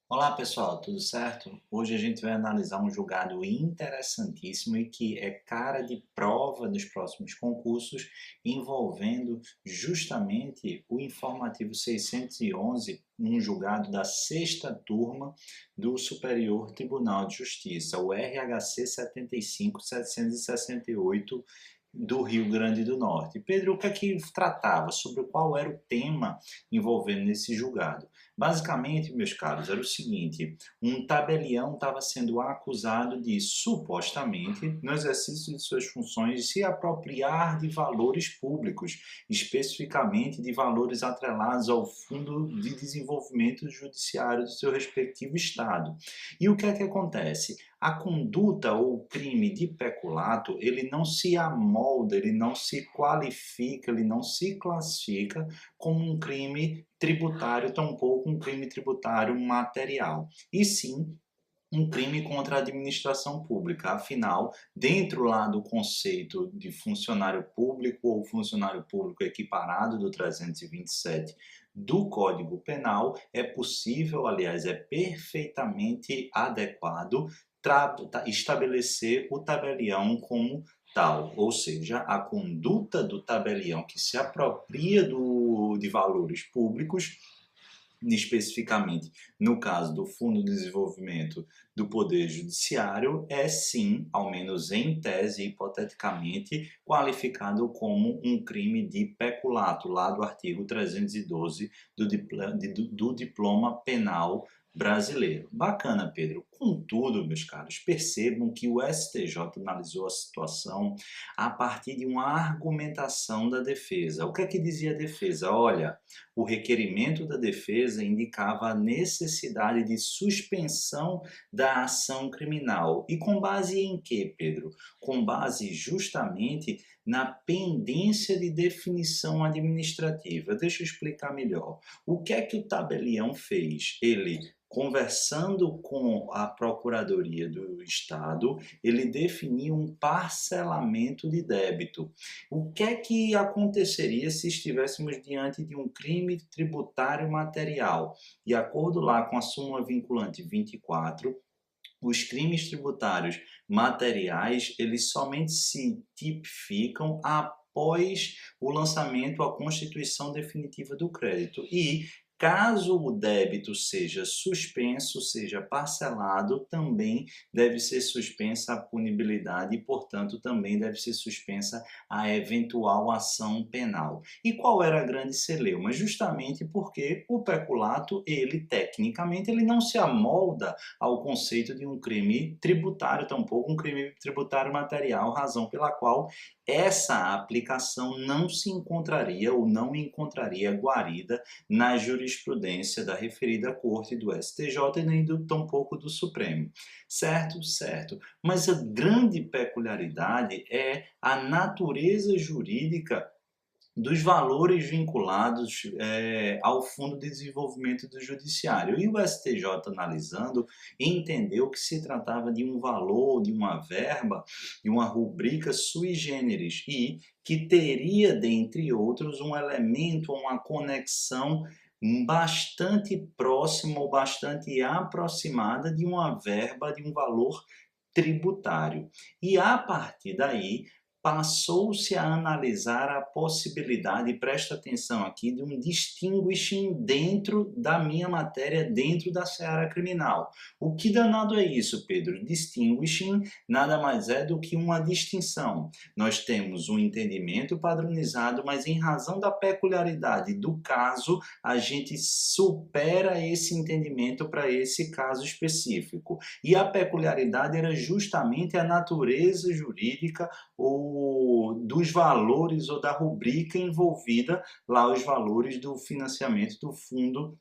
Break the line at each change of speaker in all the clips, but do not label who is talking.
Olá pessoal, tudo certo? Hoje a gente vai analisar um julgado interessantíssimo e que é cara de prova nos próximos concursos, envolvendo justamente o informativo 611, um julgado da sexta turma do Superior Tribunal de Justiça, o RHC 75768 do Rio Grande do Norte. Pedro, o que é que tratava? Sobre qual era o tema envolvendo nesse julgado? Basicamente, meus caros, era o seguinte: um tabelião estava sendo acusado de, supostamente, no exercício de suas funções, se apropriar de valores públicos, especificamente de valores atrelados ao Fundo de Desenvolvimento Judiciário do seu respectivo estado. E o que é que acontece? A conduta ou o crime de peculato, ele não se amolda, ele não se qualifica, ele não se classifica como um crime tributário, tampouco um crime tributário material, e sim um crime contra a administração pública. Afinal, dentro lá do conceito de funcionário público ou funcionário público equiparado do 327 do Código Penal, é possível, aliás, é perfeitamente adequado estabelecer o tabelião como tal, ou seja, a conduta do tabelião que se apropria de valores públicos, especificamente no caso do Fundo de Desenvolvimento do Poder Judiciário, é sim, ao menos em tese, hipoteticamente, qualificado como um crime de peculato, lá do artigo 312 do Diploma Penal Brasileiro. Bacana, Pedro. Contudo, meus caros, percebam que o STJ analisou a situação a partir de uma argumentação da defesa. O que é que dizia a defesa? Olha, o requerimento da defesa indicava a necessidade de suspensão da ação criminal. E com base em quê, Pedro? Com base justamente na pendência de definição administrativa. Deixa eu explicar melhor. O que é que o tabelião fez? Ele, conversando com a Procuradoria do Estado, ele definiu um parcelamento de débito. O que é que aconteceria se estivéssemos diante de um crime tributário material? De acordo lá com a súmula vinculante 24, os crimes tributários materiais, eles somente se tipificam após o lançamento, a constituição definitiva do crédito. E caso o débito seja suspenso, seja parcelado, também deve ser suspensa a punibilidade e, portanto, também deve ser suspensa a eventual ação penal. E qual era a grande celeuma? Justamente porque o peculato, ele tecnicamente, ele não se amolda ao conceito de um crime tributário, tampouco um crime tributário material, razão pela qual essa aplicação não se encontraria ou não encontraria guarida na jurisprudência da referida corte do STJ e nem tampouco do Supremo. Certo? Certo. Mas a grande peculiaridade é a natureza jurídica dos valores vinculados ao Fundo de Desenvolvimento do Judiciário. E o STJ, analisando, entendeu que se tratava de um valor, de uma verba, de uma rubrica sui generis e que teria, dentre outros, um elemento, uma conexão bastante próxima ou bastante aproximada de uma verba, de um valor tributário. E a partir daí, passou-se a analisar a possibilidade, e presta atenção aqui, de um distinguishing dentro da minha matéria, dentro da seara criminal. O que danado é isso, Pedro? Distinguishing nada mais é do que uma distinção. Nós temos um entendimento padronizado, mas em razão da peculiaridade do caso, a gente supera esse entendimento para esse caso específico. E a peculiaridade era justamente a natureza jurídica ou dos valores ou da rubrica envolvida lá, os valores do financiamento do Fundo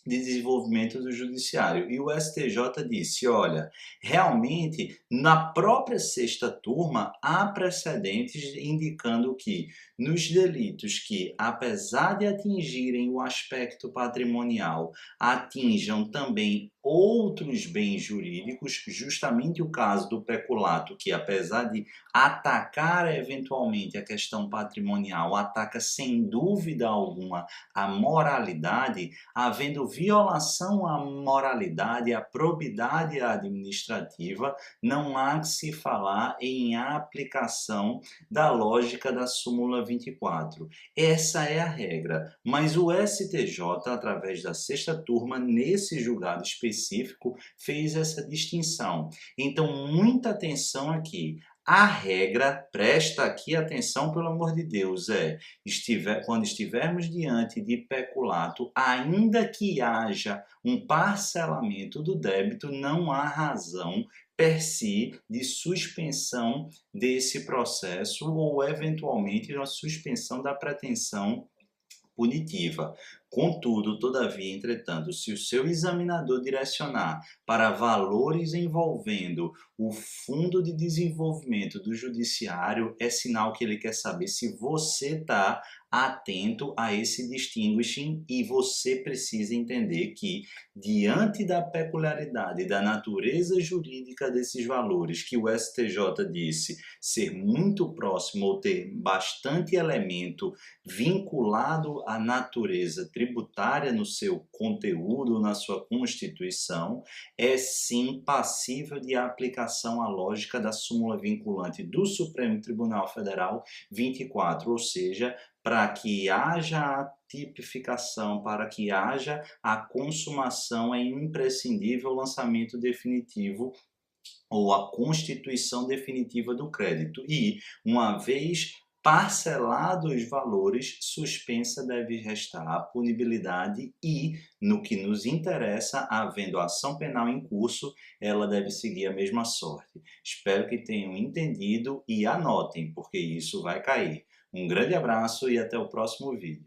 de Desenvolvimento do Judiciário. E o STJ disse, olha, realmente, na própria sexta turma, há precedentes indicando que nos delitos que, apesar de atingirem o aspecto patrimonial, atinjam também outros bens jurídicos, justamente o caso do peculato, que apesar de atacar eventualmente a questão patrimonial, ataca sem dúvida alguma a moralidade, havendo violação à moralidade, à probidade administrativa, não há que se falar em aplicação da lógica da súmula 24. Essa é a regra, mas o STJ, através da sexta turma, nesse julgado específico, fez essa distinção. Então, muita atenção aqui. A regra, presta aqui atenção, pelo amor de Deus, quando estivermos diante de peculato, ainda que haja um parcelamento do débito, não há razão per si de suspensão desse processo ou, eventualmente, a suspensão da pretensão punitiva. Contudo, todavia, entretanto, se o seu examinador direcionar para valores envolvendo o Fundo de Desenvolvimento do Judiciário, é sinal que ele quer saber se você está atento a esse distinguishing, e você precisa entender que, diante da peculiaridade da natureza jurídica desses valores, que o STJ disse ser muito próximo ou ter bastante elemento vinculado à natureza tributária no seu conteúdo, na sua Constituição, é sim passível de aplicação à lógica da súmula vinculante do Supremo Tribunal Federal 24, ou seja, para que haja a tipificação, para que haja a consumação, é imprescindível o lançamento definitivo ou a constituição definitiva do crédito. E, uma vez parcelados os valores, suspensa deve restar a punibilidade e, no que nos interessa, havendo ação penal em curso, ela deve seguir a mesma sorte. Espero que tenham entendido e anotem, porque isso vai cair. Um grande abraço e até o próximo vídeo.